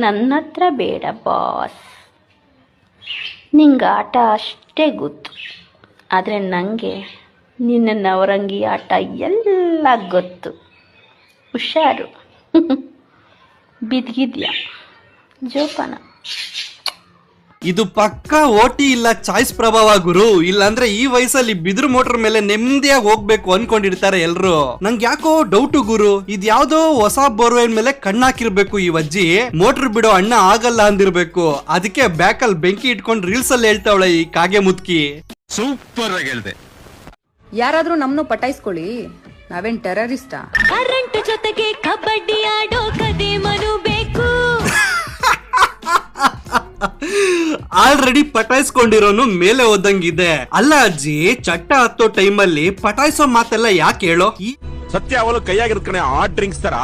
ನನ್ನ ಹತ್ರ ಬೇಡ ಬಾಸ್. ನಿಂಗೆ ಆಟ ಅಷ್ಟೇ ಗೊತ್ತು, ಆದರೆ ನನಗೆ ನಿನ್ನ ನವರಂಗಿ ಆಟ ಎಲ್ಲ ಗೊತ್ತು. ಹುಷಾರು. ಬಿದ್ಗಿದ್ಯಾ ಜೋಪಾನ. ಇದು ಪಕ್ಕ ಓಟಿ ಇಲ್ಲ ಚಾಯ್ಸ್ ಪ್ರಭಾವ ಗುರು. ಇಲ್ಲಾಂದ್ರೆ ಈ ವಯಸ್ಸಲ್ಲಿ ಬಿದ್ರು ಮೋಟರ್ ಮೇಲೆ ನೆಮ್ಮದಿಯಾಗಿ ಹೋಗ್ಬೇಕು ಅನ್ಕೊಂಡಿರ್ತಾರೆ ಎಲ್ರು. ನಂಗೆ ಯಾಕೋ ಡೌಟು ಗುರು, ಇದ್ಯಾವ್ದೋ ಹೊಸ ಬೋರ್ವೆಲ್ ಮೇಲೆ ಕಣ್ಣಾಕಿರ್ಬೇಕು ಈ ಅಜ್ಜಿ. ಮೋಟರ್ ಬಿಡೋ ಅಣ್ಣ ಆಗಲ್ಲ ಅಂದಿರ್ಬೇಕು. ಅದಕ್ಕೆ ಬ್ಯಾಕಲ್ ಬೆಂಕಿ ಇಟ್ಕೊಂಡು ರೀಲ್ಸ್ ಅಲ್ಲಿ ಹೇಳ್ತಾವಳೆ ಈ ಕಾಗೆ ಮುತ್ಕಿ. ಸೂಪರ್ ಆಗಿ ಹೇಳ್ದೆ. ಯಾರಾದ್ರೂ ನಮ್ನು ಪಟಾಯಿಸ್ಕೊಳ್ಳಿ, ನಾವೇನ್ ಟೆರರಿಸ್ಟಾ? ಕರೆಂಟ್ ಜೊತೆಗೆ ಕಬಡ್ಡಿ ಆಡೋ ಕದೆ ಮನು ಬೇಕು. ಆಲ್ರೆಡಿ ಪಟಾಯಿಸ್ಕೊಂಡಿರೋನು ಮೇಲೆ ಓದಂಗಿದೆ. ಅಲ್ಲ ಅಜ್ಜಿ, ಚಟ್ಟ ಹತ್ತೋ ಟೈಮಲ್ಲಿ ಪಟಾಯಿಸೋ ಮಾತೆಲ್ಲ ಯಾಕೆ ಹೇಳೋ? ಸತ್ಯ ಅವಳು ಕೈಯಾಗಿರ್ಕಣೆ ಆ ಡ್ರಿಂಕ್ಸ್ ತರ